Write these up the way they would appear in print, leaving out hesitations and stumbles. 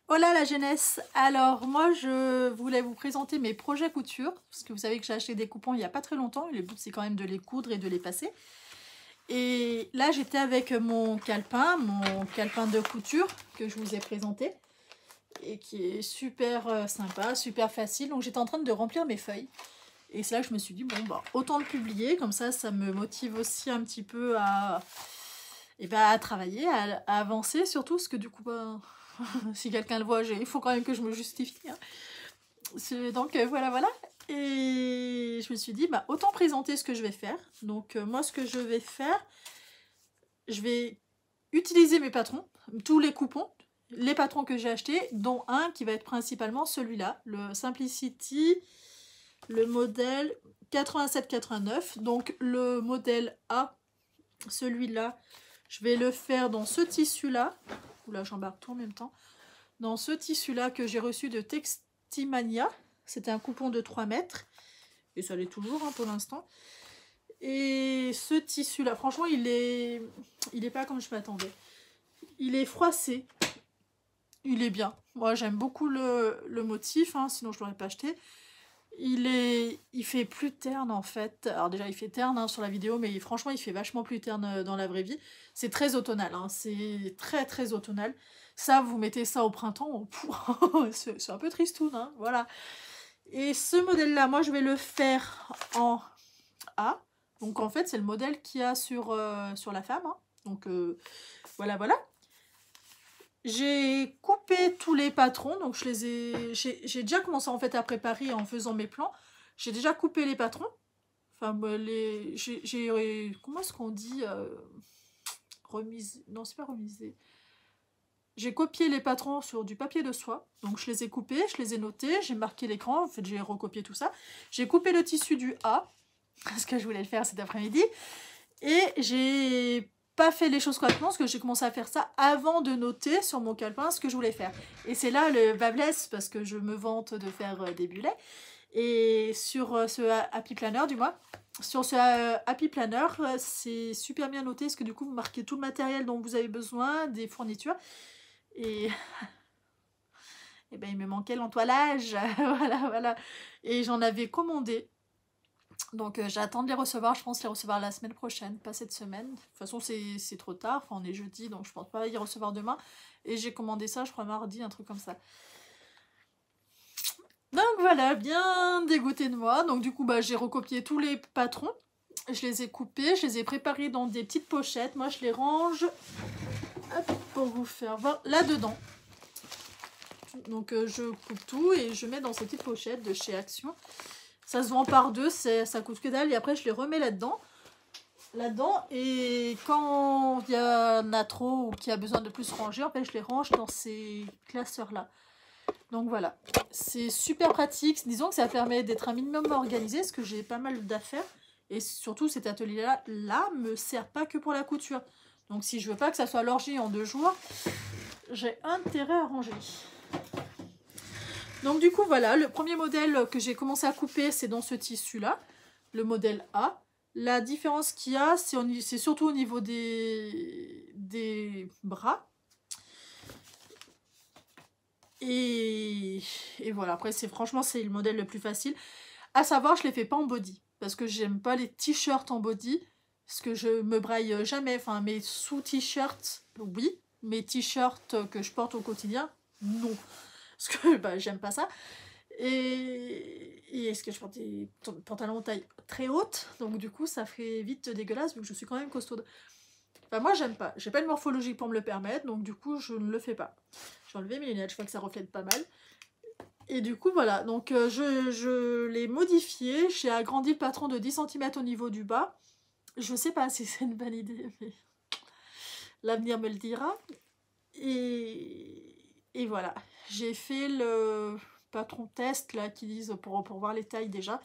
Hola la jeunesse! Alors moi je voulais vous présenter mes projets couture, parce que vous savez que j'ai acheté des coupons il n'y a pas très longtemps, et le but c'est quand même de les coudre et de les passer. Et là j'étais avec mon calepin de couture que je vous ai présenté, et qui est super sympa, super facile. Donc j'étais en train de remplir mes feuilles. Et c'est là que je me suis dit, bon bah autant le publier, comme ça me motive aussi un petit peu à travailler, à avancer surtout, parce que du coup bah, si quelqu'un le voit, il faut quand même que je me justifie. Hein. Donc voilà. Et je me suis dit, bah, autant présenter ce que je vais faire. Donc moi, ce que je vais faire, je vais utiliser mes patrons, tous les coupons, les patrons que j'ai achetés, dont un qui va être principalement celui-là, le Simplicity, le modèle 87-89. Donc le modèle A, celui-là, je vais le faire dans ce tissu-là. Oula, j'embarque tout en même temps. Dans ce tissu-là que j'ai reçu de Textimania. C'était un coupon de 3 mètres. Et ça l'est toujours hein, pour l'instant. Et ce tissu-là, franchement, il est pas comme je m'attendais. Il est froissé. Il est bien. Moi, j'aime beaucoup le motif, hein, sinon je ne l'aurais pas acheté. Il fait plus terne en fait. Alors déjà, il fait terne hein, sur la vidéo, mais franchement, il fait vachement plus terne dans la vraie vie. C'est très automnal, hein, c'est très très automnal. Ça, vous mettez ça au printemps, c'est un peu tristoun, hein, voilà. Et ce modèle-là, moi, je vais le faire en A. Donc en fait, c'est le modèle qu'il y a sur la femme. Hein. Donc voilà. J'ai coupé tous les patrons, donc j'ai déjà commencé en fait à préparer en faisant mes plans. J'ai déjà coupé les patrons. Enfin, comment est-ce qu'on dit remise? Non, c'est pas remisé. J'ai copié les patrons sur du papier de soie. Donc je les ai coupés, je les ai notés, j'ai marqué l'écran. En fait, j'ai recopié tout ça. J'ai coupé le tissu du A, parce que je voulais le faire cet après-midi. Et j'ai pas fait les choses correctement parce que j'ai commencé à faire ça avant de noter sur mon calepin ce que je voulais faire. Et c'est là le bas blesse parce que je me vante de faire des bulets. Et sur ce Happy Planner, du moins, sur ce Happy Planner, c'est super bien noté parce que du coup, vous marquez tout le matériel dont vous avez besoin, des fournitures. Et, et ben, il me manquait l'entoilage. Voilà. Et j'en avais commandé. Donc j'attends de les recevoir, je pense les recevoir la semaine prochaine, pas cette semaine. De toute façon c'est trop tard, enfin on est jeudi donc je pense pas y recevoir demain. Et j'ai commandé ça je crois mardi, un truc comme ça. Donc voilà, bien dégoûté de moi. Donc du coup bah, j'ai recopié tous les patrons. Je les ai coupés, je les ai préparés dans des petites pochettes. Moi je les range pour vous faire voir là-dedans. Donc je coupe tout et je mets dans ces petites pochettes de chez Action. Ça se vend par deux, ça coûte que dalle et après je les remets là-dedans. Et quand il y en a trop ou qu'il y a besoin de plus ranger, en fait je les range dans ces classeurs là. Donc voilà, c'est super pratique, disons que ça permet d'être un minimum organisé parce que j'ai pas mal d'affaires et surtout cet atelier là me sert pas que pour la couture. Donc si je veux pas que ça soit l'orgie en 2 jours, j'ai intérêt à ranger. Donc du coup voilà, le premier modèle que j'ai commencé à couper c'est dans ce tissu là, le modèle A. La différence qu'il y a, c'est surtout au niveau des bras. Et voilà, après franchement c'est le modèle le plus facile. À savoir, je ne les fais pas en body, parce que j'aime pas les t-shirts en body, parce que je me braille jamais. Enfin, mes sous-t-shirts, oui. Mes t-shirts que je porte au quotidien, non. Parce que bah, j'aime pas ça. Et est-ce que je porte des pantalons taille très haute, donc du coup ça fait vite dégueulasse vu que je suis quand même costaude. Enfin, moi j'aime pas, j'ai pas une morphologie pour me le permettre, donc du coup je ne le fais pas. J'ai enlevé mes lunettes, je vois que ça reflète pas mal. Et du coup voilà, donc je l'ai modifié, j'ai agrandi le patron de 10 cm au niveau du bas. Je sais pas si c'est une bonne idée, mais l'avenir me le dira. Et voilà, j'ai fait le patron test là qui disent pour voir les tailles déjà.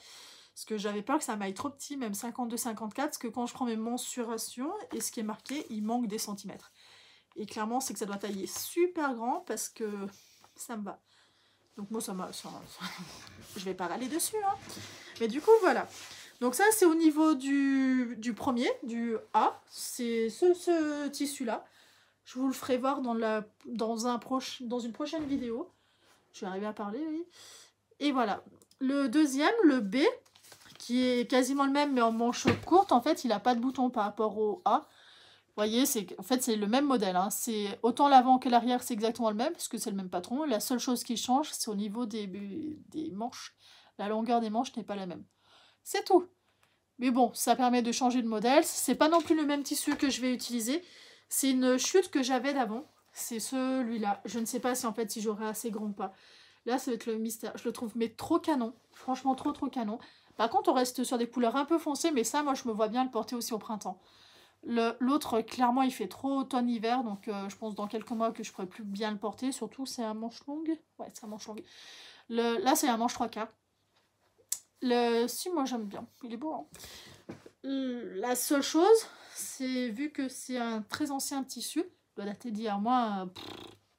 Parce que j'avais peur que ça m'aille trop petit, même 52-54, parce que quand je prends mes mensurations, et ce qui est marqué, il manque des centimètres. Et clairement, c'est que ça doit tailler super grand, parce que ça me va. Donc moi, je vais pas râler dessus. Hein. Mais du coup, voilà. Donc ça, c'est au niveau du premier, du A. C'est ce tissu-là. Je vous le ferai voir dans une prochaine vidéo. Je vais arriver à parler, oui. Et voilà. Le deuxième, le B, qui est quasiment le même, mais en manche courte, en fait, il n'a pas de bouton par rapport au A. Vous voyez, en fait, c'est le même modèle. Hein. C'est autant l'avant que l'arrière, c'est exactement le même, parce que c'est le même patron. La seule chose qui change, c'est au niveau des manches. La longueur des manches n'est pas la même. C'est tout. Mais bon, ça permet de changer de modèle. C'est pas non plus le même tissu que je vais utiliser. C'est une chute que j'avais d'avant. C'est celui-là. Je ne sais pas si en fait si j'aurai assez grand ou pas. Là, ça va être le mystère. Je le trouve mais trop canon. Franchement, trop canon. Par contre, on reste sur des couleurs un peu foncées, mais ça, moi, je me vois bien le porter aussi au printemps. L'autre, clairement, il fait trop automne-hiver, donc je pense dans quelques mois que je pourrais plus bien le porter. Surtout, c'est un manche longue. Ouais, c'est un manche longue. Là, c'est un manche 3/4. Si, moi, j'aime bien. Il est beau, hein. La seule chose, c'est vu que c'est un très ancien tissu, doit dater d'il y a moins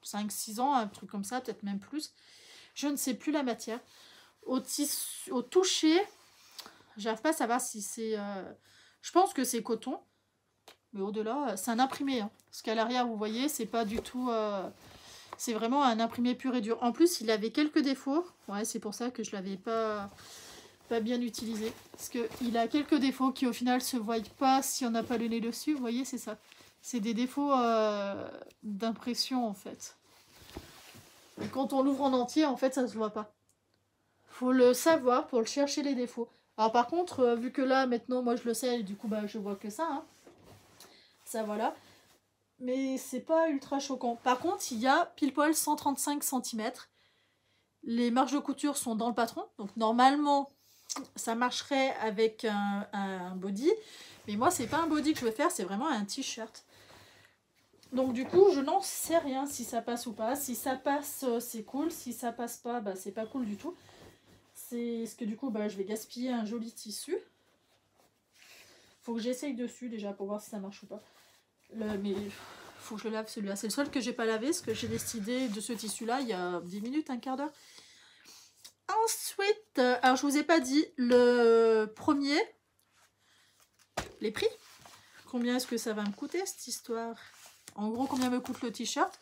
5-6 ans, un truc comme ça, peut-être même plus. Je ne sais plus la matière. Au toucher, j'arrive pas à savoir si c'est... je pense que c'est coton. Mais au-delà, c'est un imprimé. Hein. Parce qu'à l'arrière, vous voyez, c'est pas du tout... c'est vraiment un imprimé pur et dur. En plus, il avait quelques défauts. Ouais, c'est pour ça que je l'avais pas bien utilisé. Parce qu'il a quelques défauts qui, au final, se voient pas si on n'a pas le nez dessus. Vous voyez, c'est ça. C'est des défauts d'impression, en fait. Et quand on l'ouvre en entier, en fait, ça se voit pas. Faut le savoir pour le chercher les défauts. Alors par contre, vu que là, maintenant, moi, je le sais, et du coup, bah, je vois que ça. Hein. Ça, voilà. Mais c'est pas ultra choquant. Par contre, il y a pile poil 135 cm. Les marges de couture sont dans le patron. Donc normalement, ça marcherait avec un body. Mais moi, c'est pas un body que je veux faire, c'est vraiment un t-shirt. Donc du coup, je n'en sais rien si ça passe ou pas. Si ça passe, c'est cool. Si ça passe pas, bah, c'est pas cool du tout. C'est ce que du coup, bah, je vais gaspiller un joli tissu. Faut que j'essaye dessus déjà pour voir si ça marche ou pas. Mais faut que je le lave celui-là. C'est le seul que j'ai pas lavé, parce que j'ai décidé de ce tissu-là il y a 10 minutes, un quart d'heure. Ensuite, alors je vous ai pas dit, le premier, les prix. Combien est-ce que ça va me coûter cette histoire? En gros, combien me coûte le t-shirt?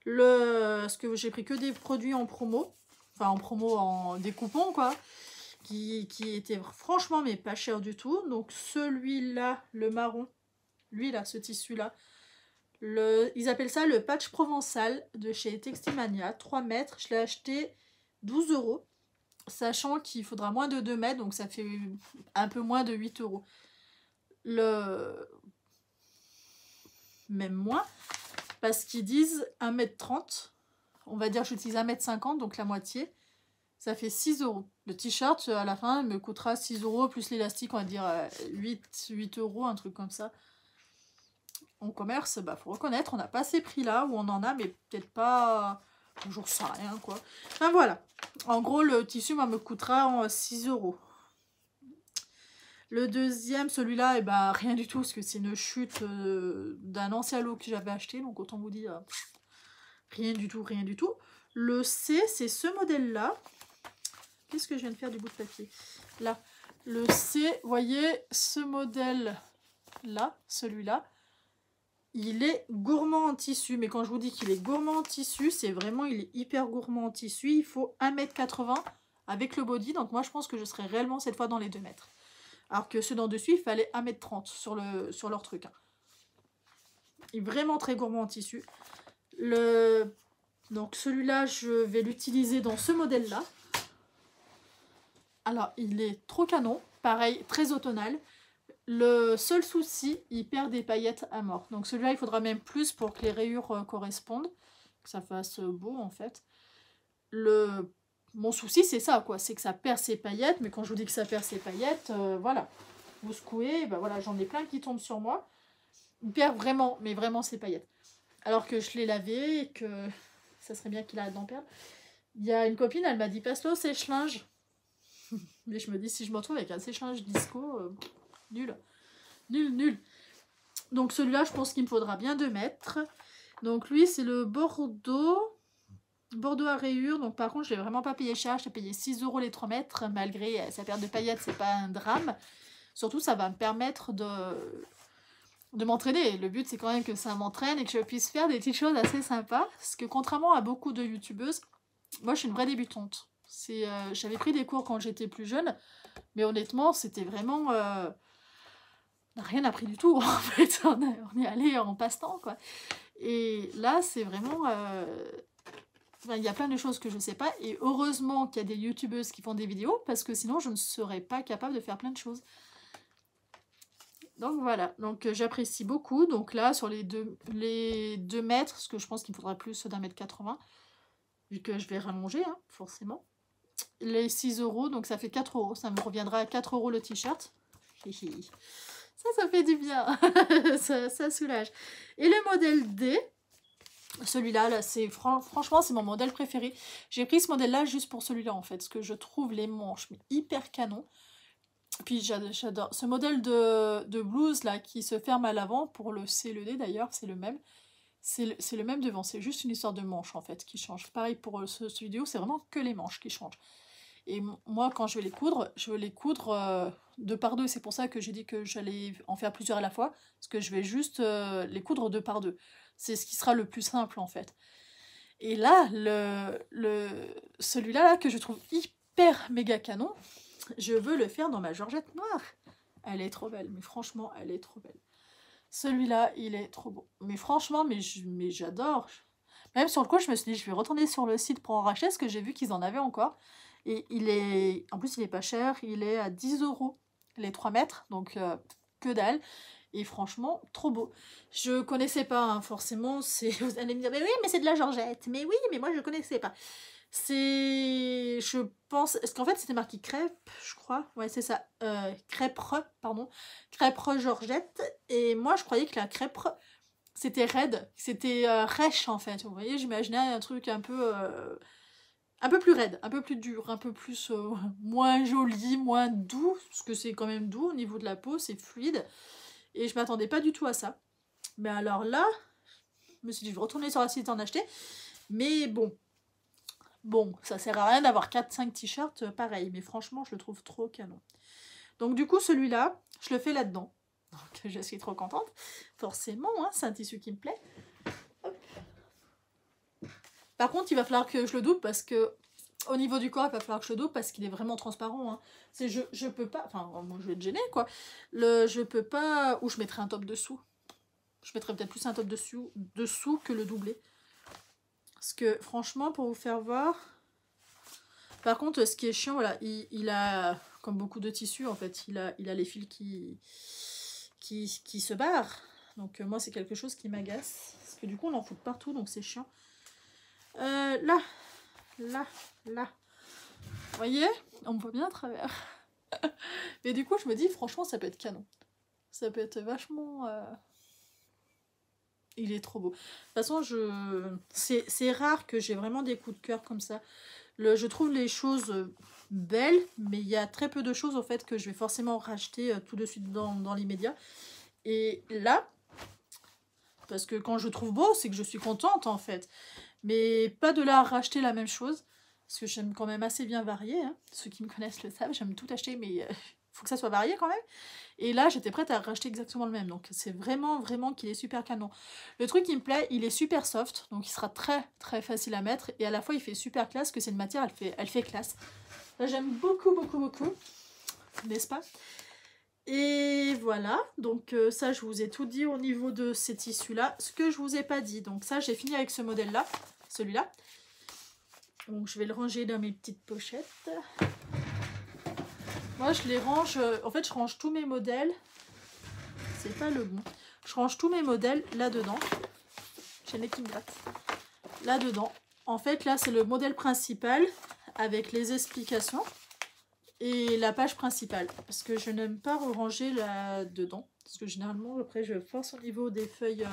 Parce que j'ai pris que des produits en promo. Enfin, en promo, des coupons, quoi. Qui étaient franchement, mais pas cher du tout. Donc celui-là, le marron, lui là, ce tissu-là, ils appellent ça le patch provençal de chez Textimania, 3 mètres. Je l'ai acheté 12 €, sachant qu'il faudra moins de 2 mètres, donc ça fait un peu moins de 8 €. Même moins, parce qu'ils disent 1,30 m. On va dire j'utilise 1,50 m, donc la moitié. Ça fait 6 €. Le t-shirt, à la fin, me coûtera 6 € plus l'élastique, on va dire 8 €, un truc comme ça. En commerce, bah faut reconnaître, on n'a pas ces prix-là, ou on en a, mais peut-être pas... J'en sais rien, quoi. Enfin, voilà. En gros, le tissu, moi, me coûtera 6 €. Le deuxième, celui-là, eh ben, rien du tout, parce que c'est une chute d'un ancien lot que j'avais acheté, donc autant vous dire, rien du tout, rien du tout. Le C, c'est ce modèle-là. Qu'est-ce que je viens de faire du bout de papier? Là, le C, vous voyez, ce modèle-là, celui-là, il est gourmand en tissu. Mais quand je vous dis qu'il est gourmand en tissu, c'est vraiment, il est hyper gourmand en tissu. Il faut 1,80 m avec le body. Donc moi, je pense que je serai réellement cette fois dans les 2 mètres. Alors que ceux d'en dessus, il fallait 1,30 m sur leur truc. Hein. Il est vraiment très gourmand en tissu. Donc celui-là, je vais l'utiliser dans ce modèle-là. Alors, il est trop canon. Pareil, très automnal. Le seul souci, il perd des paillettes à mort. Donc celui-là, il faudra même plus pour que les rayures correspondent. Que ça fasse beau, en fait. Mon souci, c'est ça, quoi. C'est que ça perd ses paillettes. Mais quand je vous dis que ça perd ses paillettes, voilà. Vous secouez, ben voilà, j'en ai plein qui tombent sur moi. Il perd vraiment, mais vraiment ses paillettes. Alors que je l'ai lavé et que ça serait bien qu'il arrête d'en perdre. Il y a une copine, elle m'a dit, passe-le au sèche-linge. Mais je me dis, si je me retrouve avec un sèche-linge disco, nul. Nul. Donc celui-là, je pense qu'il me faudra bien 2 mètres. Donc lui, c'est le Bordeaux à rayures. Donc par contre, je l'ai vraiment pas payé cher. J'ai payé 6 € les 3 mètres. Malgré sa perte de paillettes, c'est pas un drame. Surtout, ça va me permettre de m'entraîner. Le but, c'est quand même que ça m'entraîne et que je puisse faire des petites choses assez sympas. Parce que contrairement à beaucoup de youtubeuses, moi, je suis une vraie débutante. J'avais pris des cours quand j'étais plus jeune, mais honnêtement, c'était vraiment... on n'a rien appris du tout, en fait. On est allé en passe-temps, quoi. Et là, c'est vraiment... il y a plein de choses que je ne sais pas. Et heureusement qu'il y a des youtubeuses qui font des vidéos, parce que sinon, je ne serais pas capable de faire plein de choses. Donc voilà, donc j'apprécie beaucoup. Donc là, sur les 2 mètres, parce que je pense qu'il me faudra plus d'1,80 m, vu que je vais rallonger, hein, forcément. Les 6 €, donc ça fait 4 €. Ça me reviendra à 4 € le t-shirt. Ça fait du bien. ça soulage. Et le modèle D, celui-là, là, franchement, c'est mon modèle préféré. J'ai pris ce modèle-là juste pour celui-là, en fait, parce que je trouve les manches mais hyper canon. Puis j'adore ce modèle de blouse là qui se ferme à l'avant pour le C et le D d'ailleurs, c'est le même. C'est le même devant, c'est juste une histoire de manche en fait qui change. Pareil pour ce vidéo, c'est vraiment que les manches qui changent. Et moi quand je veux les coudre 2 par 2. C'est pour ça que j'ai dit que j'allais en faire plusieurs à la fois. Parce que je vais juste les coudre 2 par 2. C'est ce qui sera le plus simple en fait. Et là, celui-là là, que je trouve hyper méga canon, je veux le faire dans ma Georgette noire. Elle est trop belle, mais franchement, elle est trop belle. Celui-là, il est trop beau. Mais franchement, mais j'adore. Même sur le coup, je me suis dit, je vais retourner sur le site pour en racheter, parce que j'ai vu qu'ils en avaient encore. Et en plus, il est pas cher. Il est à 10 € les 3 mètres, donc que dalle. Et franchement, trop beau. Je connaissais pas, hein, forcément. Vous allez me dire, mais oui, mais c'est de la Georgette. Mais oui, mais moi, je connaissais pas. Je pense, est-ce qu'en fait c'était marqué crêpe, je crois, ouais c'est ça, crêpere, pardon, crêpere Georgette, et moi je croyais que la crêpere c'était raide, c'était rêche en fait, vous voyez, j'imaginais un truc un peu plus raide, un peu plus dur, un peu plus, moins joli, moins doux, parce que c'est quand même doux au niveau de la peau, c'est fluide, et je m'attendais pas du tout à ça, mais alors là, je me suis dit je vais retourner sur la site en acheter, mais bon, ça sert à rien d'avoir 4-5 t-shirts pareil, mais franchement, je le trouve trop canon. Donc du coup, celui-là, je le fais là-dedans. Donc je suis trop contente. Forcément, hein, c'est un tissu qui me plaît. Hop. Par contre, il va falloir que je le double parce que au niveau du corps, il va falloir que je le double parce qu'il est vraiment transparent. Hein. Je peux pas, enfin, moi je vais être gênée quoi. Je peux pas, ou je mettrai un top dessous. Je mettrai peut-être plus un top dessous que le doublé. Parce que franchement, pour vous faire voir... Par contre, ce qui est chiant, voilà, il a, comme beaucoup de tissus, en fait, il a les fils qui se barrent. Donc moi, c'est quelque chose qui m'agace. Parce que du coup, on en fout partout, donc c'est chiant. Là. Vous voyez? On me voit bien à travers. Mais du coup, je me dis, franchement, ça peut être canon. Ça peut être vachement... Il est trop beau. De toute façon, c'est rare que j'ai vraiment des coups de cœur comme ça. Je trouve les choses belles, mais il y a très peu de choses en fait que je vais forcément racheter tout de suite dans l'immédiat. Et là, parce que quand je trouve beau, c'est que je suis contente en fait. Mais pas de là racheter la même chose, parce que j'aime quand même assez bien varier. Hein. Ceux qui me connaissent le savent, j'aime tout acheter, mais il faut que ça soit varié quand même. Et là, j'étais prête à racheter exactement le même. Donc, c'est vraiment, vraiment qu'il est super canon. Le truc qui me plaît, il est super soft. Donc, il sera très, très facile à mettre. Et à la fois, il fait super classe, que c'est une matière, elle fait classe. Là, j'aime beaucoup, beaucoup, beaucoup. N'est-ce pas? Et voilà. Donc, ça, je vous ai tout dit au niveau de ces tissus-là. Ce que je vous ai pas dit. Donc, ça, j'ai fini avec ce modèle-là. Celui-là. Donc, je vais le ranger dans mes petites pochettes. Moi, je les range... en fait, je range tous mes modèles. C'est pas le bon. Je range tous mes modèles là-dedans. J'ai le nez qui me gratte. Là-dedans. En fait, là, c'est le modèle principal avec les explications. Et la page principale. Parce que je n'aime pas ranger là-dedans. Parce que généralement, après, je force au niveau des feuilles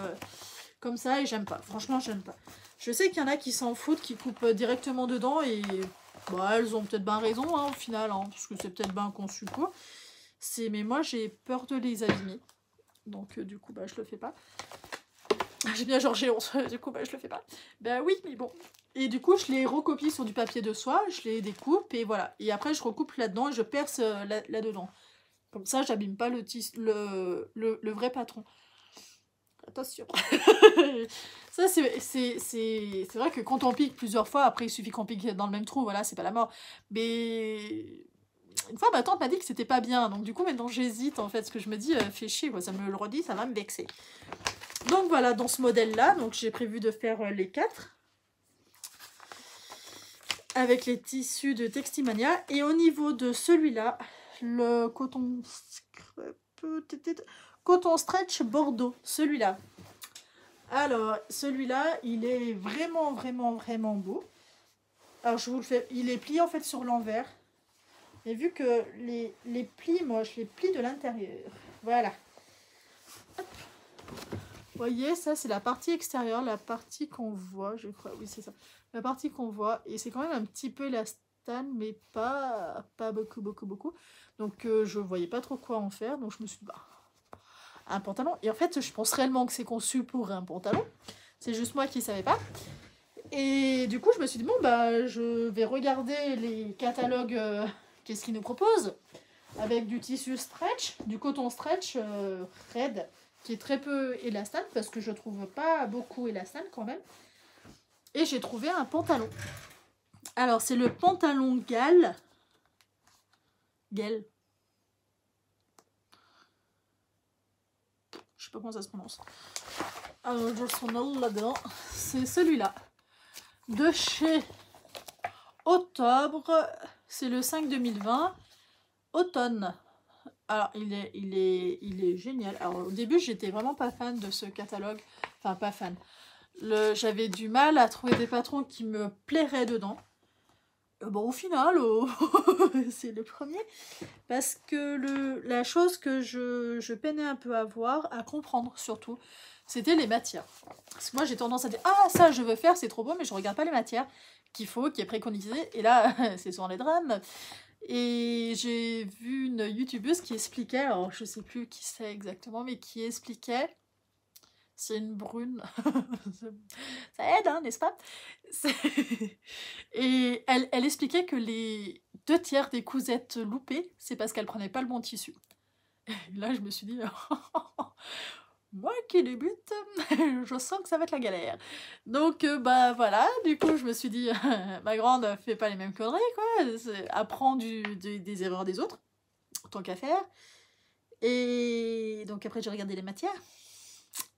comme ça. Et j'aime pas. Franchement, j'aime pas. Je sais qu'il y en a qui s'en foutent, qui coupent directement dedans. Et... bah, elles ont peut-être bien raison, hein, au final, hein, parce que c'est peut-être bien conçu pour. Mais moi, j'ai peur de les abîmer. Donc, du coup, bah, je le fais pas. J'ai bien Georges 11, du coup, bah, je le fais pas. Bah oui, mais bon. Et du coup, je les recopie sur du papier de soie, je les découpe, et voilà. Et après, je recoupe là-dedans et je perce là-dedans. Comme ça, j'abîme pas le vrai patron. Attention. Ça, c'est vrai que quand on pique plusieurs fois, après, il suffit qu'on pique dans le même trou, voilà, c'est pas la mort. Mais une fois, ma tante m'a dit que c'était pas bien. Donc, du coup, maintenant, j'hésite, en fait. Ce que je me dis, fais chier, quoi. Ça me le redit, ça va me vexer. Donc, voilà, dans ce modèle-là, donc j'ai prévu de faire les 4. Avec les tissus de Textimania. Et au niveau de celui-là, le coton stretch Bordeaux. Celui-là. Alors, celui-là, il est vraiment, vraiment, vraiment beau. Alors, je vous le fais. Il est plié, en fait, sur l'envers. Et vu que les plis, moi, je les plie de l'intérieur. Voilà. Hop. Vous voyez, ça, c'est la partie extérieure, la partie qu'on voit, je crois. Oui, c'est ça. La partie qu'on voit. Et c'est quand même un petit peu élastane, mais pas beaucoup, beaucoup, beaucoup. Donc, je voyais pas trop quoi en faire. Donc, je me suis dit, bah, un pantalon. Et en fait, je pense réellement que c'est conçu pour un pantalon. C'est juste moi qui ne savais pas. Et du coup, je me suis dit, bon, bah, je vais regarder les catalogues, qu'est-ce qu'ils nous proposent. Avec du tissu stretch, du coton stretch raide, qui est très peu élastane, parce que je trouve pas beaucoup élastane quand même. Et j'ai trouvé un pantalon. Alors, c'est le pantalon Gale. Gale. Je sais pas comment ça se prononce. Alors, je son nom là-dedans. C'est celui-là. De chez Octobre. C'est le 5 2020. Automne. Alors, il est génial. Alors, au début, j'étais vraiment pas fan de ce catalogue. Enfin, pas fan. J'avais du mal à trouver des patrons qui me plairaient dedans. Bon, au final, c'est le premier. Parce que la chose que je peinais un peu à voir, à comprendre surtout, c'était les matières. Parce que moi, j'ai tendance à dire, ah, ça, je veux faire, c'est trop beau, mais je regarde pas les matières qu'il faut, qui est préconisé. Et là, c'est souvent les drames. Et j'ai vu une youtubeuse qui expliquait, alors je sais plus qui c'est exactement, mais qui expliquait, c'est une brune, ça aide, hein, n'est-ce pas? Et elle expliquait que les 2/3 des cousettes loupées, c'est parce qu'elle prenait pas le bon tissu. Et là, je me suis dit, moi qui débute, je sens que ça va être la galère. Donc, bah voilà, du coup, je me suis dit, ma grande, fais pas les mêmes conneries, quoi. Apprends des erreurs des autres, tant qu'à faire. Et donc, après, j'ai regardé les matières.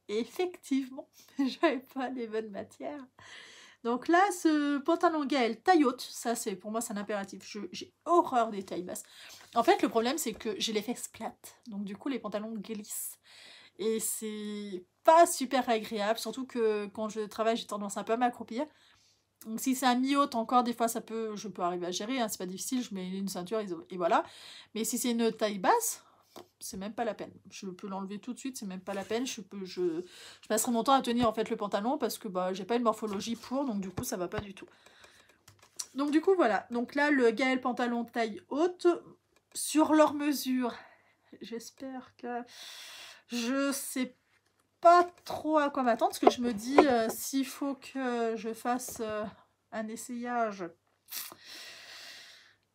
Et effectivement, j'avais pas les bonnes matières. Donc là, ce pantalon Gaël taille haute, ça c'est pour moi c'est un impératif. J'ai horreur des tailles basses. En fait, le problème c'est que j'ai les fesses plates. Donc du coup, les pantalons glissent. Et c'est pas super agréable, surtout que quand je travaille, j'ai tendance un peu à m'accroupir. Donc si c'est un mi-haute, encore des fois je peux arriver à gérer, hein, c'est pas difficile, je mets une ceinture et voilà. Mais si c'est une taille basse, c'est même pas la peine. Je peux l'enlever tout de suite, c'est même pas la peine. Je passerai mon temps à tenir en fait le pantalon parce que bah, j'ai pas une morphologie pour, donc du coup ça va pas du tout. Donc du coup voilà. Donc là le Gaël pantalon taille haute sur leur mesure. J'espère que je sais pas trop à quoi m'attendre parce que je me dis s'il faut que je fasse un essayage.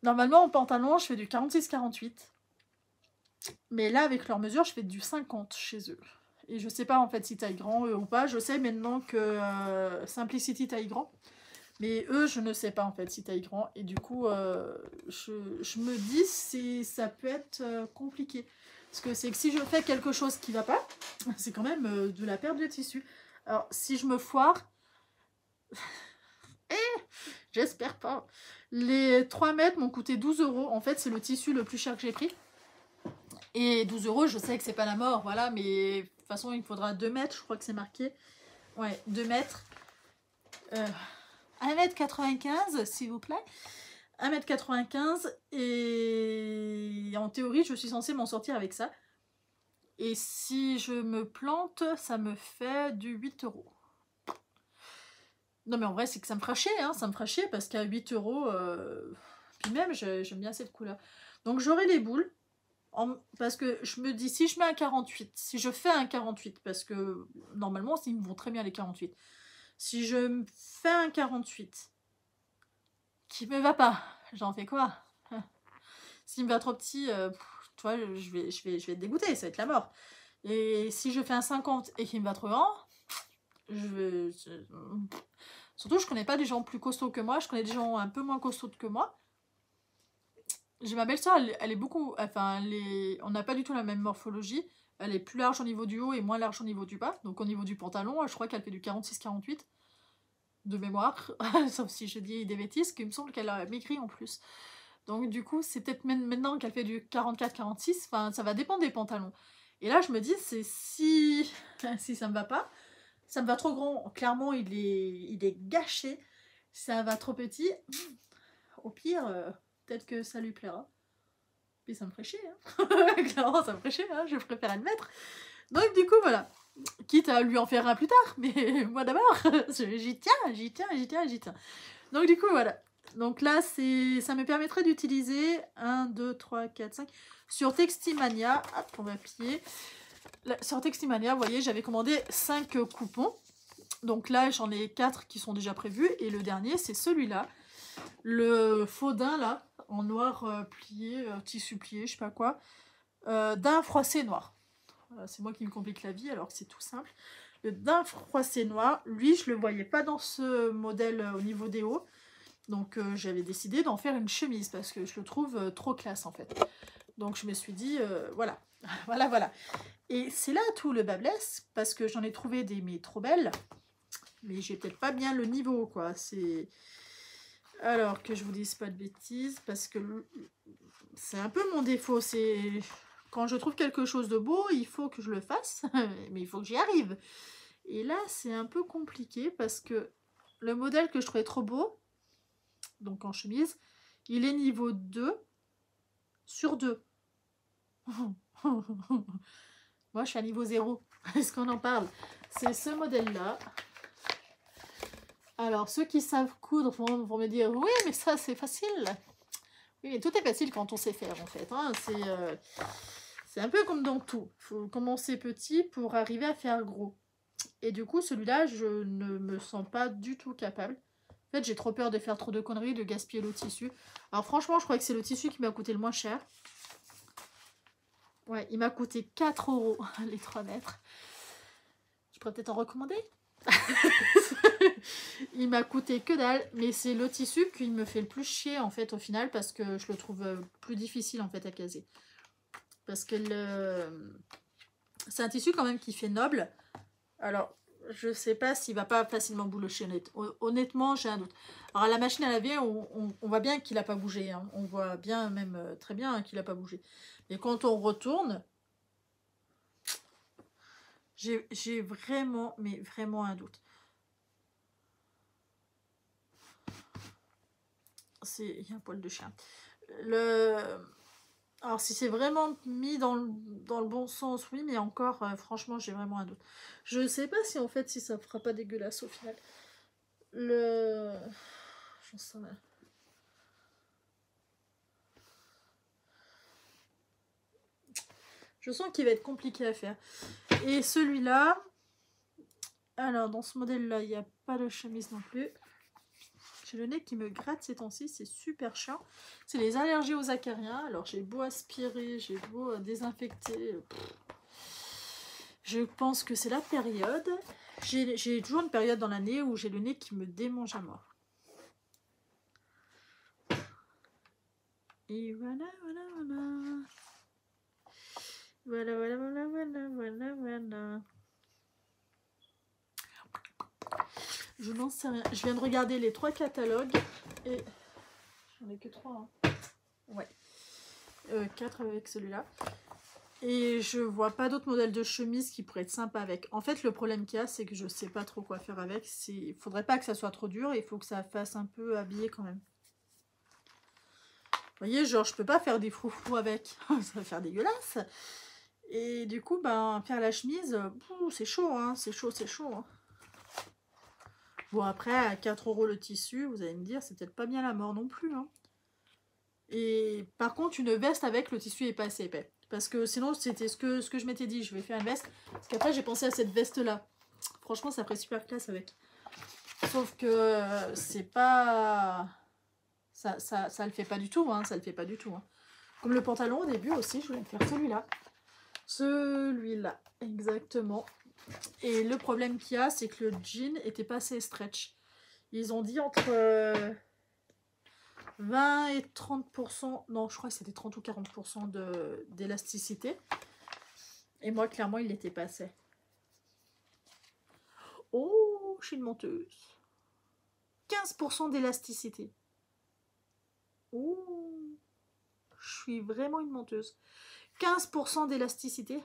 Normalement en pantalon je fais du 46-48. Mais là, avec leur mesure, je fais du 50 chez eux. Et je sais pas en fait si taille grand eux ou pas. Je sais maintenant que Simplicity taille grand. Mais eux, je ne sais pas en fait si taille grand. Et du coup, je me dis si ça peut être compliqué. Parce que c'est que si je fais quelque chose qui va pas, c'est quand même de la perte de tissu. Alors, si je me foire... j'espère pas. Les 3 mètres m'ont coûté 12 €. En fait, c'est le tissu le plus cher que j'ai pris. Et 12 €, je sais que c'est pas la mort, voilà, mais de toute façon, il faudra 2 mètres, je crois que c'est marqué. Ouais, 2 mètres. 1,95 m, s'il vous plaît. 1,95 m, et en théorie, je suis censée m'en sortir avec ça. Et si je me plante, ça me fait du 8 €. Non, mais en vrai, c'est que ça me fera chier, hein, ça me fera chier, parce qu'à 8 €, puis même, j'aime bien cette couleur. Donc, j'aurai les boules. Parce que je me dis, si je mets un 48, si je fais un 48, parce que normalement, ils me vont très bien les 48. Si je fais un 48, qui me va pas, j'en fais quoi? S'il me va trop petit, tu vois, je vais être dégoûtée, ça va être la mort. Et si je fais un 50 et qu'il me va trop grand, surtout je connais pas des gens plus costauds que moi, je connais des gens un peu moins costauds que moi. J'ai ma belle-sœur, elle est beaucoup, enfin, on n'a pas du tout la même morphologie. Elle est plus large au niveau du haut et moins large au niveau du bas. Donc au niveau du pantalon, je crois qu'elle fait du 46-48 de mémoire. Sauf si je dis des bêtises, qu'il me semble qu'elle a maigri en plus. Donc du coup, c'est peut-être maintenant qu'elle fait du 44-46. Enfin, ça va dépendre des pantalons. Et là, je me dis, c'est si... si ça me va pas, ça me va trop grand. Clairement, il est gâché. Ça va trop petit. Au pire, peut-être que ça lui plaira. Puis ça me ferait chier. Hein. Clairement, ça me ferait chier. Hein. Je préfère admettre. Donc du coup, voilà. Quitte à lui en faire un plus tard. Mais moi d'abord, j'y tiens. Donc du coup, voilà. Donc là, ça me permettrait d'utiliser 1, 2, 3, 4, 5. Sur Textimania, hop, on va plier. Là, sur Textimania, vous voyez, j'avais commandé 5 coupons. Donc là, j'en ai 4 qui sont déjà prévus. Et le dernier, c'est celui-là. Le Faudin, là, en noir plié, tissu plié, je sais pas quoi. D'un froissé noir. Voilà, c'est moi qui me complique la vie, alors que c'est tout simple. Le d'un froissé noir, lui, je le voyais pas dans ce modèle au niveau des hauts. Donc j'avais décidé d'en faire une chemise parce que je le trouve trop classe en fait. Donc je me suis dit, voilà, voilà. Et c'est là tout le bas blesse parce que j'en ai trouvé des mais trop belles. Mais j'ai peut-être pas bien le niveau quoi. C'est... Alors que je vous dise pas de bêtises parce que c'est un peu mon défaut. C'est quand je trouve quelque chose de beau, il faut que je le fasse. Mais il faut que j'y arrive. Et là c'est un peu compliqué parce que le modèle que je trouvais trop beau, donc en chemise, il est niveau 2 sur 2. Moi, je suis à niveau 0. Est-ce qu'on en parle? C'est ce modèle-là. Alors, ceux qui savent coudre vont me dire « Oui, mais ça, c'est facile !» Oui, mais tout est facile quand on sait faire, en fait. Hein. C'est un peu comme dans tout. Il faut commencer petit pour arriver à faire gros. Et du coup, celui-là, je ne me sens pas du tout capable. En fait, j'ai trop peur de faire trop de conneries, de gaspiller le tissu. Alors franchement, je crois que c'est le tissu qui m'a coûté le moins cher. Ouais, il m'a coûté 4 € les 3 mètres. Je pourrais peut-être en recommander. Il m'a coûté que dalle, mais c'est le tissu qui me fait le plus chier en fait au final parce que je le trouve plus difficile en fait à caser. Parce que c'est un tissu quand même qui fait noble. Alors, je sais pas s'il va pas facilement boulocher. Honnêtement, j'ai un doute. Alors, à la machine à laver, on voit bien qu'il n'a pas bougé. Hein. On voit bien, même très bien, qu'il n'a pas bougé. Mais quand on retourne, j'ai vraiment, mais vraiment un doute. Il y a un poil de chien. Alors, si c'est vraiment mis dans le bon sens, oui, mais encore, franchement, j'ai vraiment un doute. Je sais pas si, en fait, si ça fera pas dégueulasse au final. J'en sais rien. Je sens qu'il va être compliqué à faire. Et celui-là, alors, dans ce modèle-là, il n'y a pas de chemise non plus. J'ai le nez qui me gratte ces temps-ci, c'est super chiant. C'est les allergies aux acariens. Alors j'ai beau aspirer, j'ai beau désinfecter. Je pense que c'est la période. J'ai toujours une période dans l'année où j'ai le nez qui me démange à mort. Et voilà. Voilà. Je n'en sais rien. Je viens de regarder les 3 catalogues et j'en ai que 3. Hein. Ouais. 4 avec celui-là. Et je vois pas d'autres modèles de chemise qui pourraient être sympas avec. En fait, le problème qu'il y a, c'est que je sais pas trop quoi faire avec. Il faudrait pas que ça soit trop dur. Il faut que ça fasse un peu habillé quand même. Vous voyez, genre, je peux pas faire des froufrous avec. Ça va faire dégueulasse. Et du coup, ben, faire la chemise, c'est chaud, hein. C'est chaud. Hein. Bon, après, à 4 € le tissu, vous allez me dire, c'est peut-être pas bien la mort non plus. Hein. Et par contre, une veste avec, le tissu est pas assez épais. Parce que sinon, c'était ce que je m'étais dit, je vais faire une veste. Parce qu'après, j'ai pensé à cette veste-là. Franchement, ça ferait super classe avec. Sauf que c'est pas... Ça le fait pas du tout, hein. Ça le fait pas du tout. Hein. Comme le pantalon, au début aussi, je voulais me faire celui-là. Celui-là, exactement. Et le problème qu'il y a, c'est que le jean était pas assez stretch. Ils ont dit entre 20 et 30%, non, je crois que c'était 30 ou 40% d'élasticité. Et moi, clairement, il n'était pas assez. Oh, je suis une menteuse. 15% d'élasticité. Oh, je suis vraiment une menteuse. 15% d'élasticité.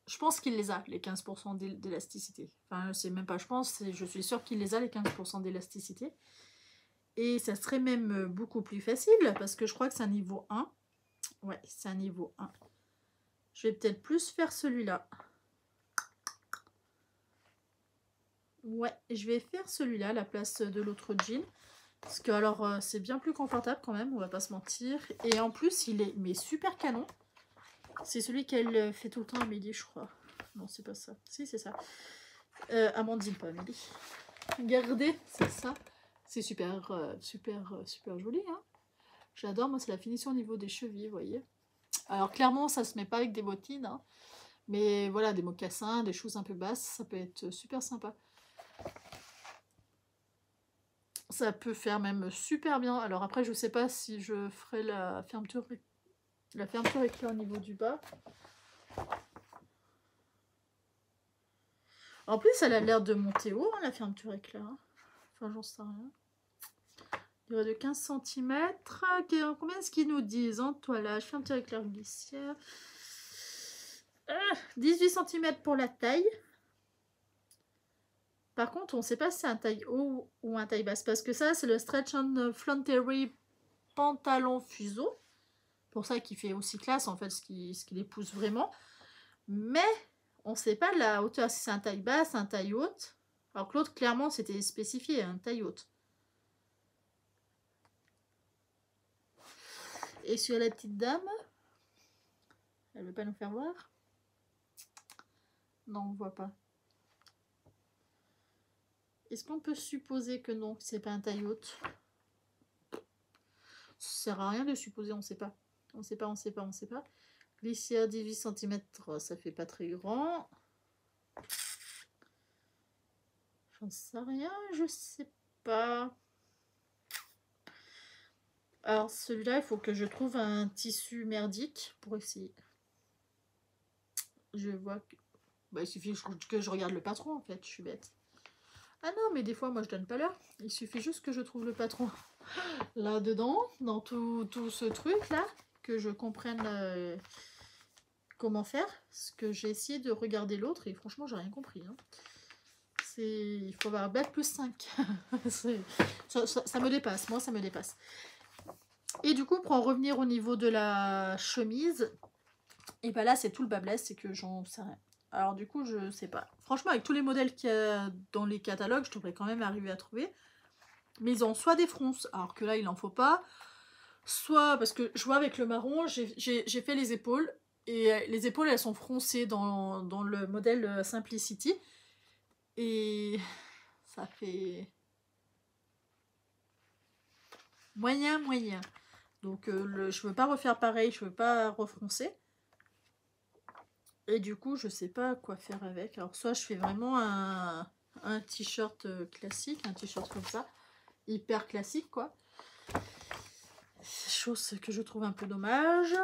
Je pense qu'il les a, les 15% d'élasticité. Enfin, c'est même pas je pense, je suis sûre qu'il les a, les 15% d'élasticité. Et ça serait même beaucoup plus facile, parce que je crois que c'est un niveau 1. Ouais, c'est un niveau 1. Je vais peut-être plus faire celui-là. Ouais, je vais faire celui-là à la place de l'autre jean. Parce que alors, c'est bien plus confortable quand même, on va pas se mentir. Et en plus, il est mais super canon. C'est celui qu'elle fait tout le temps à Amélie, je crois. Non, c'est pas ça. Si, c'est ça. Amandine, pas Amélie. Regardez, c'est ça. C'est super, super joli. Hein. J'adore, moi, c'est la finition au niveau des chevilles, vous voyez. Alors, clairement, ça se met pas avec des bottines. Hein. Mais voilà, des mocassins, des choses un peu basses, ça peut être super sympa. Ça peut faire même super bien. Alors après, je sais pas si je ferai la fermeture éclair au niveau du bas. En plus, elle a l'air de monter haut, hein, la fermeture éclair. Hein. Enfin, j'en sais rien. Durée de 15 cm. Combien est-ce qu'ils nous disent en toilage? Fermeture éclair glissière. 18 cm pour la taille. Par contre, on ne sait pas si c'est un taille haut ou un taille basse. Parce que ça, c'est le Stretch and Flantery pantalon fuseau. Pour ça qu'il fait aussi classe, en fait, ce qui les pousse vraiment. Mais on ne sait pas la hauteur, si c'est un taille basse, un taille haute. Alors que l'autre, clairement, c'était spécifié, un taille haute. Et sur la petite dame, elle ne veut pas nous faire voir? Non, on ne voit pas. Est-ce qu'on peut supposer que non, que c'est pas un taille haute? Ça sert à rien de supposer, on ne sait pas. On ne sait pas, on ne sait pas, on ne sait pas. Glissière 18 cm, ça fait pas très grand. J'en sais rien, je sais pas. Alors celui-là, il faut que je trouve un tissu merdique pour essayer. Je vois que... Bah, il suffit que je regarde le patron en fait, je suis bête. Ah non, mais des fois, moi, je donne pas l'heure. Il suffit juste que je trouve le patron là-dedans, dans tout ce truc-là, que je comprenne comment faire. Parce que j'ai essayé de regarder l'autre et franchement, j'ai rien compris. Hein. Il faut avoir bac plus 5. ça me dépasse, moi, ça me dépasse. Et du coup, pour en revenir au niveau de la chemise, et ben là, c'est tout le bablesse, c'est que j'en sais rien. Alors du coup, je sais pas. Franchement, avec tous les modèles qu'il y a dans les catalogues, je devrais quand même arriver à trouver. Mais ils ont soit des fronces, alors que là, il n'en faut pas. Soit, parce que je vois avec le marron, j'ai fait les épaules. Et les épaules, elles sont froncées dans le modèle Simplicity. Et ça fait... moyen. Donc je veux pas refaire pareil, je veux pas refroncer. Et du coup, je sais pas quoi faire avec. Alors, soit je fais vraiment un t-shirt classique, un t-shirt comme ça, hyper classique, quoi. Chose que je trouve un peu dommage.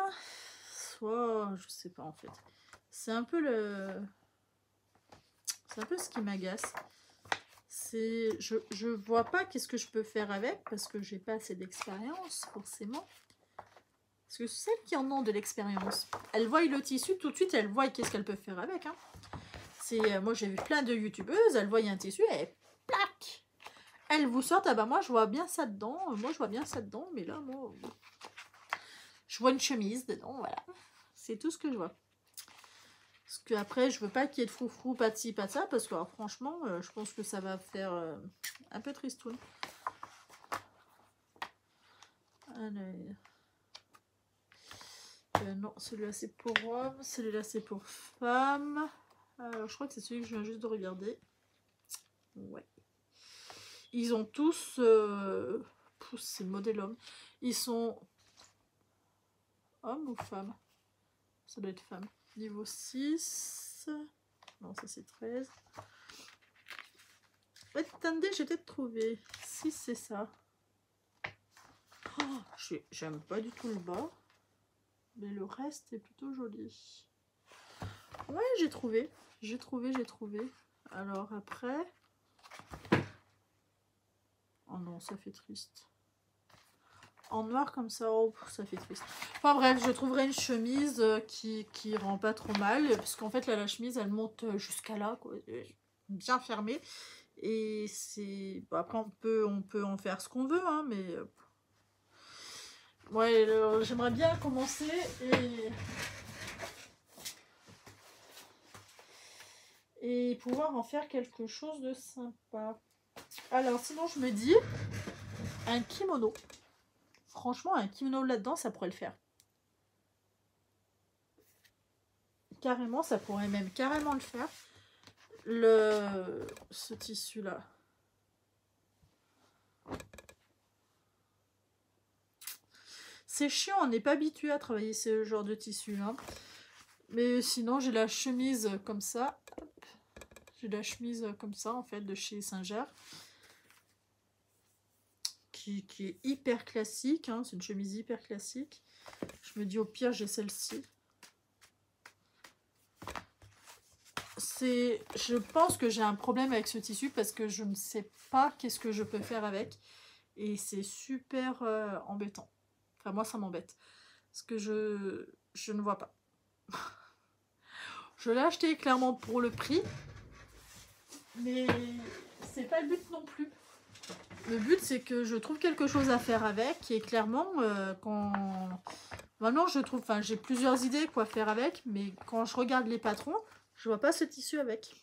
Soit, je sais pas, en fait. C'est un peu c'est un peu ce qui m'agace. Je vois pas qu'est-ce que je peux faire avec, parce que j'ai pas assez d'expérience, forcément. Parce que celles qui en ont de l'expérience, elles voient le tissu, tout de suite, elles voient qu'est-ce qu'elles peuvent faire avec. Hein. Moi, j'ai vu plein de youtubeuses, elles voient un tissu, et plac, elles vous sortent, ah bah moi, je vois bien ça dedans, mais là, moi, je vois une chemise dedans, voilà. C'est tout ce que je vois. Parce que après, je veux pas qu'il y ait de froufrou, pas de ci, pas de ça, parce que alors, franchement, je pense que ça va faire un peu tristoun. Allez. Non, celui-là c'est pour homme, celui-là c'est pour femme. Alors, je crois que c'est celui que je viens juste de regarder. Ouais. Ils ont tous C'est modèle homme. Ils sont hommes ou femmes? Ça doit être femme. Niveau 6. Non, ça c'est 13. Attendez, j'ai peut-être trouvé. 6, c'est ça. Oh, j'aime pas du tout le bas. Mais le reste est plutôt joli. Ouais, j'ai trouvé. J'ai trouvé. Alors après... Oh non, ça fait triste. En noir comme ça, oh, ça fait triste. Enfin bref, je trouverai une chemise qui rend pas trop mal. Parce qu'en fait, là, la chemise, elle monte jusqu'à là, quoi. Bien fermée. Et c'est... Bon, après, on peut en faire ce qu'on veut, hein, mais... Ouais, j'aimerais bien commencer et pouvoir en faire quelque chose de sympa. Alors, sinon, je me dis, un kimono. Franchement, un kimono là-dedans, ça pourrait le faire. Carrément, ça pourrait même carrément le faire. Ce tissu-là. C'est chiant, on n'est pas habitué à travailler ce genre de tissu. Hein. Mais sinon, j'ai la chemise comme ça. J'ai la chemise comme ça, en fait, de chez Singer. Qui est hyper classique. Hein. C'est une chemise hyper classique. Je me dis, au pire, j'ai celle-ci. Je pense que j'ai un problème avec ce tissu parce que je ne sais pas qu'est-ce que je peux faire avec. Et c'est super embêtant. Enfin, moi, ça m'embête. Parce que je ne vois pas. Je l'ai acheté clairement pour le prix. Mais c'est pas le but non plus. Le but, c'est que je trouve quelque chose à faire avec. Et clairement, quand... Maintenant, je trouve... Enfin, j'ai plusieurs idées quoi faire avec. Mais quand je regarde les patrons, je vois pas ce tissu avec.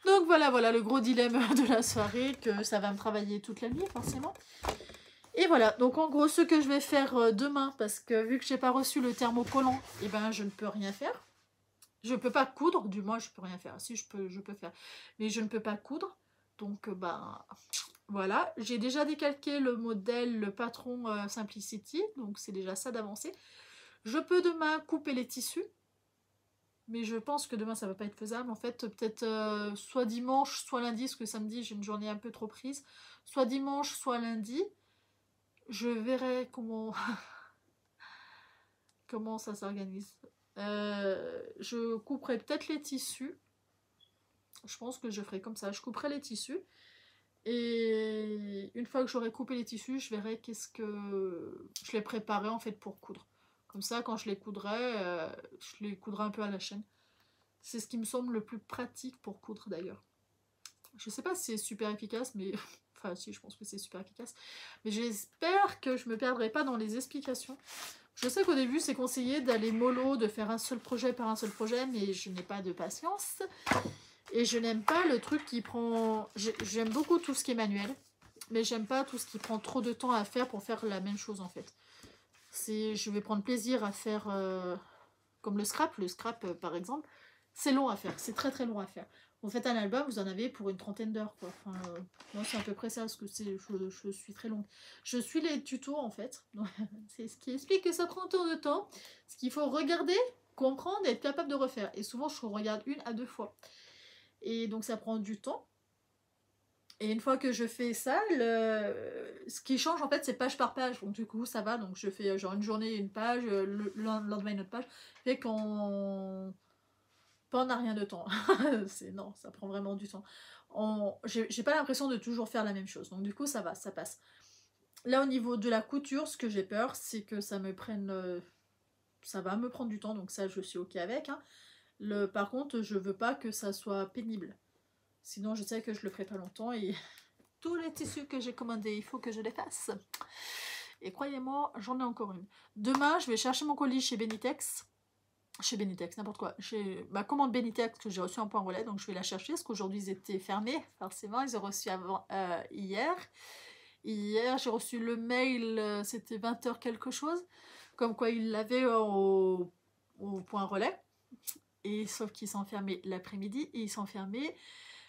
Donc voilà le gros dilemme de la soirée. Que ça va me travailler toute la nuit, forcément. Et voilà, donc en gros, ce que je vais faire demain, parce que vu que j'ai pas reçu le thermocollant, eh ben je ne peux rien faire. Je peux pas coudre, du moins je peux rien faire. Si je peux faire, mais je ne peux pas coudre. Donc ben voilà, j'ai déjà décalqué le modèle, le patron Simplicity, donc c'est déjà ça d'avancé. Je peux demain couper les tissus, mais je pense que demain ça va pas être faisable. En fait, peut-être soit dimanche, soit lundi, parce que samedi j'ai une journée un peu trop prise. Soit dimanche, soit lundi. Je verrai comment ça s'organise. Je couperai peut-être les tissus. Je pense que je ferai comme ça. Je couperai les tissus. Et une fois que j'aurai coupé les tissus, je verrai qu'est-ce que je les préparerai en fait pour coudre. Comme ça, quand je les coudrai un peu à la chaîne. C'est ce qui me semble le plus pratique pour coudre d'ailleurs. Je sais pas si c'est super efficace, mais... Enfin, si, je pense que c'est super efficace. Mais j'espère que je me perdrai pas dans les explications. Je sais qu'au début, c'est conseillé d'aller mollo, de faire un seul projet par un seul projet, mais je n'ai pas de patience. Et je n'aime pas le truc qui prend... J'aime beaucoup tout ce qui est manuel, mais j'aime pas tout ce qui prend trop de temps à faire pour faire la même chose, en fait. Je vais prendre plaisir à faire... Comme le scrap. Le scrap, par exemple, c'est long à faire. C'est très très long à faire. Vous faites un album, vous en avez pour une trentaine d'heures, quoi. Enfin, moi, c'est à peu près ça, parce que je suis très longue. Je suis les tutos, en fait. C'est ce qui explique que ça prend autant de temps. Ce qu'il faut regarder, comprendre et être capable de refaire. Et souvent, je regarde 1 à 2 fois. Et donc, ça prend du temps. Et une fois que je fais ça, ce qui change, en fait, c'est page par page. Donc, du coup, ça va. Donc, je fais genre une journée, une page, le lendemain, une autre page. Fait qu'on... Pas en a rien de temps. Non, ça prend vraiment du temps. J'ai pas l'impression de toujours faire la même chose. Donc du coup, ça va, ça passe. Là, au niveau de la couture, ce que j'ai peur, c'est que ça me prenne... ça va me prendre du temps, donc ça, je suis OK avec. Hein. Par contre, je veux pas que ça soit pénible. Sinon, je sais que je le ferai pas longtemps et... Tous les tissus que j'ai commandés, il faut que je les fasse. Et croyez-moi, j'en ai encore une. Demain, je vais chercher mon colis chez Benitex. Chez Benitex, n'importe quoi. Chez ma commande Benitex que j'ai reçue en point relais, donc je vais la chercher parce qu'aujourd'hui ils étaient fermés, forcément. Ils ont reçu hier. Hier, j'ai reçu le mail, c'était 20h quelque chose, comme quoi ils l'avaient au point relais. Et sauf qu'ils sont fermés l'après-midi et ils sont fermés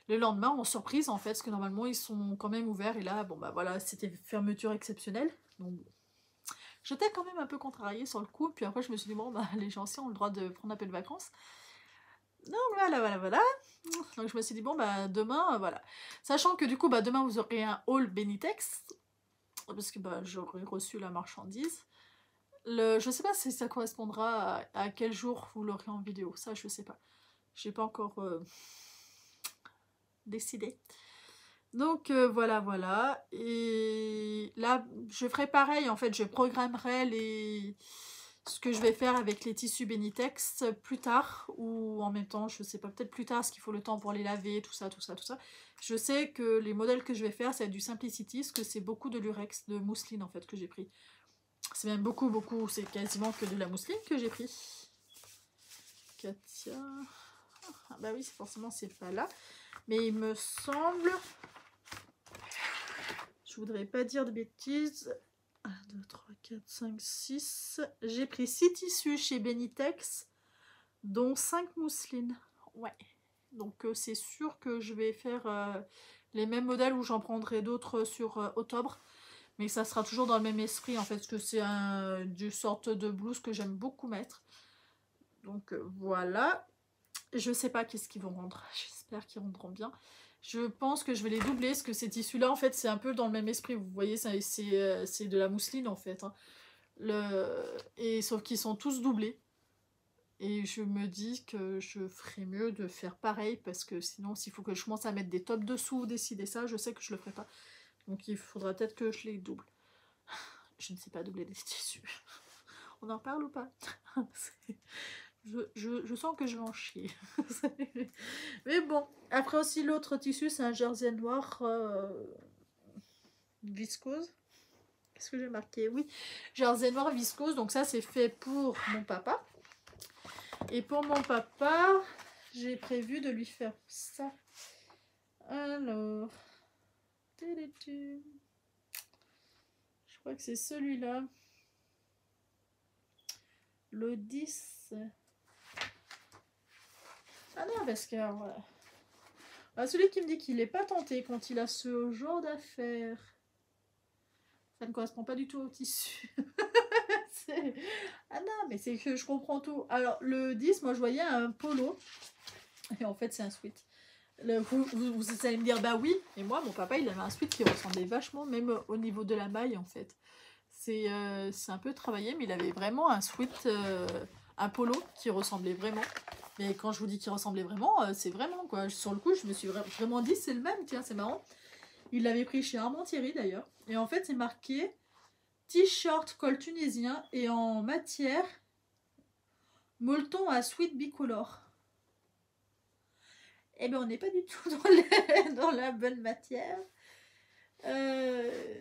le lendemain en surprise en fait, parce que normalement ils sont quand même ouverts et là bon bah voilà c'était fermeture exceptionnelle. Donc j'étais quand même un peu contrariée sur le coup, puis après je me suis dit bon bah les gens aussi ont le droit de prendre un peu de vacances. Donc voilà. Donc je me suis dit bon bah demain voilà. Sachant que du coup bah demain vous aurez un haul Benitex, parce que bah j'aurai reçu la marchandise. Je sais pas si ça correspondra à quel jour vous l'aurez en vidéo, ça je sais pas. J'ai pas encore décidé. Donc voilà. Et là, je ferai pareil, en fait, je programmerai ce que je vais faire avec les tissus Benitex plus tard, ou en même temps, je sais pas, peut-être plus tard, parce qu'il faut le temps pour les laver, tout ça. Je sais que les modèles que je vais faire, c'est du Simplicity, parce que c'est beaucoup de l'urex, de mousseline, en fait, que j'ai pris. C'est même beaucoup, c'est quasiment que de la mousseline que j'ai pris. Katia... Ah bah oui, forcément, c'est pas là. Mais il me semble... Je voudrais pas dire de bêtises. 1, 2, 3, 4, 5, 6. J'ai pris 6 tissus chez Benitex, dont 5 mousselines. Ouais. Donc c'est sûr que je vais faire les mêmes modèles ou j'en prendrai d'autres sur octobre. Mais ça sera toujours dans le même esprit en fait, parce que c'est du sorte de blouse que j'aime beaucoup mettre. Donc voilà. Je sais pas qu'est-ce qu'ils vont rendre. J'espère qu'ils rendront bien. Je pense que je vais les doubler, parce que ces tissus-là, en fait, c'est un peu dans le même esprit. Vous voyez, c'est de la mousseline, en fait. Hein. Et sauf qu'ils sont tous doublés. Et je me dis que je ferais mieux de faire pareil, parce que sinon, s'il faut que je commence à mettre des tops dessous, décider ça, je sais que je le ferai pas. Donc il faudra peut-être que je les double. Je ne sais pas doubler des tissus. On en parle ou pas? Je sens que je vais en chier. Mais bon, après aussi l'autre tissu, c'est un jersey noir viscose. Qu'est-ce que j'ai marqué? Oui, jersey noir viscose. Donc ça, c'est fait pour mon papa. Et pour mon papa, j'ai prévu de lui faire ça. Alors... Je crois que c'est celui-là. Le 10... Ah non, parce que voilà. Celui qui me dit qu'il n'est pas tenté quand il a ce genre d'affaires, ça ne correspond pas du tout au tissu. Ah non, mais c'est que je comprends tout. Alors, le 10, moi je voyais un polo, et en fait c'est un sweat. Vous allez me dire, bah oui, et moi mon papa il avait un sweat qui ressemblait vachement, même au niveau de la maille en fait. C'est un peu travaillé, mais il avait vraiment un sweat, un polo qui ressemblait vraiment. Mais quand je vous dis qu'il ressemblait vraiment, c'est vraiment quoi. Sur le coup, je me suis vraiment dit c'est le même, tiens, c'est marrant. Il l'avait pris chez Armand Thierry d'ailleurs. Et en fait, c'est marqué t-shirt col tunisien et en matière molleton à sweat bicolore. Eh bien, on n'est pas du tout dans la bonne matière.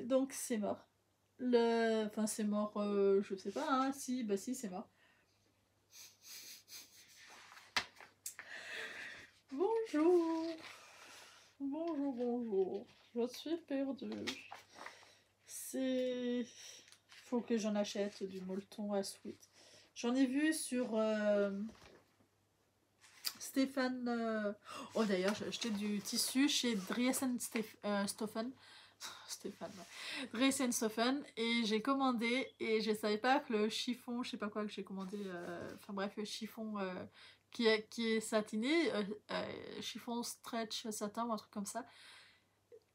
Donc, c'est mort. Enfin, c'est mort, je sais pas, hein. Si, bah si, c'est mort. Bonjour. Je suis perdue. Faut que j'en achète du molleton à sweat. J'en ai vu sur Stéphane. Oh d'ailleurs, j'ai acheté du tissu chez Driesen Stoffen. Stéphane. Driesen Stoffen. Et j'ai commandé et je savais pas que le chiffon, je sais pas quoi que j'ai commandé. Enfin bref, le chiffon qui est satiné, chiffon stretch satin ou un truc comme ça.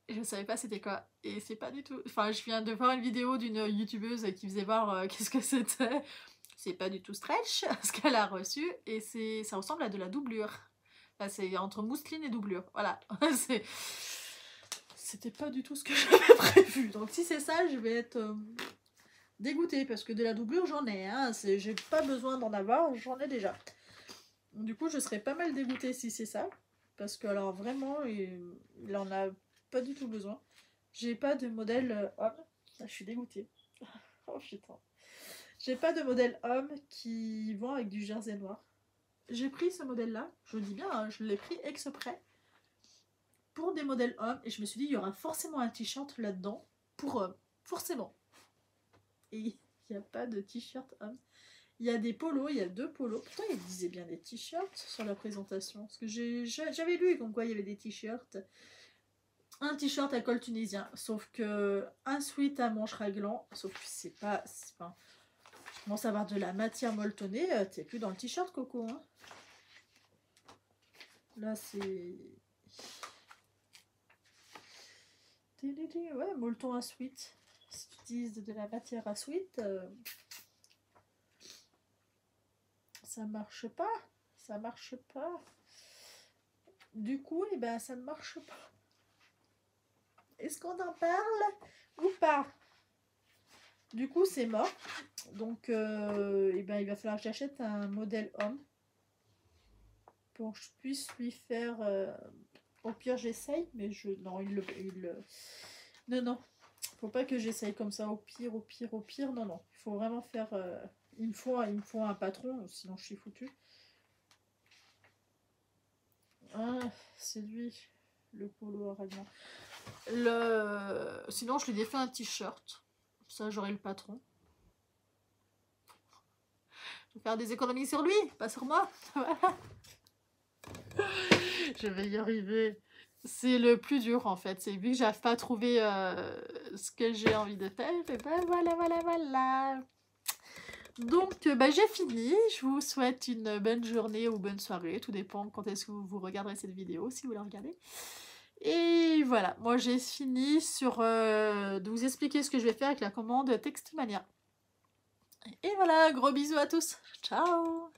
Je savais pas c'était quoi. Et c'est pas du tout... Enfin, je viens de voir une vidéo d'une youtubeuse qui faisait voir qu'est-ce que c'était. C'est pas du tout stretch, ce qu'elle a reçu. Et ça ressemble à de la doublure. Enfin, c'est entre mousseline et doublure. Voilà. C'était pas du tout ce que j'avais prévu. Donc si c'est ça, je vais être dégoûtée. Parce que de la doublure, j'en ai. Hein. J'ai pas besoin d'en avoir, j'en ai déjà. Du coup, je serais pas mal dégoûtée si c'est ça. Parce que alors vraiment, il en a pas du tout besoin. J'ai pas de modèle homme. Ah, je suis dégoûtée. Oh putain. J'ai pas de modèle homme qui vont avec du jersey noir. J'ai pris ce modèle-là, je le dis bien, hein, je l'ai pris exprès pour des modèles hommes. Et je me suis dit, il y aura forcément un t-shirt là-dedans pour hommes. Forcément. Et il n'y a pas de t-shirt homme. Il y a des polos, il y a 2 polos. Pourtant, il disait bien des t-shirts sur la présentation. Parce que j'avais lu comme quoi il y avait des t-shirts. Un t-shirt à col tunisien. Sauf que un sweat à manches raglant. Sauf que c'est pas... Je commence à avoir de la matière molletonnée. T'es plus dans le t-shirt, Coco. Hein. Là, c'est... Ouais, molleton à sweat. Si tu utilises de la matière à sweat... ça marche pas, ça marche pas. Du coup, eh ben, ça ne marche pas. Est-ce qu'on en parle ou pas? Du coup, c'est mort. Donc, eh ben, il va falloir que j'achète un modèle homme pour que je puisse lui faire. Au pire, j'essaye, mais non, non, faut pas que j'essaye comme ça. Au pire, non. Il faut vraiment faire. Il me faut un patron, sinon je suis foutue. Ah, c'est lui, le polo à règlement. Sinon, je lui ai fait un t-shirt. Ça, j'aurai le patron. Je vais faire des économies sur lui, pas sur moi. Je vais y arriver. C'est le plus dur, en fait. C'est vu que j'arrive pas à trouver ce que j'ai envie de faire. Et ben voilà. Donc, j'ai fini. Je vous souhaite une bonne journée ou bonne soirée. Tout dépend quand est-ce que vous regarderez cette vidéo, si vous la regardez. Et voilà, moi j'ai fini de vous expliquer ce que je vais faire avec la commande Textimania. Et voilà, gros bisous à tous. Ciao!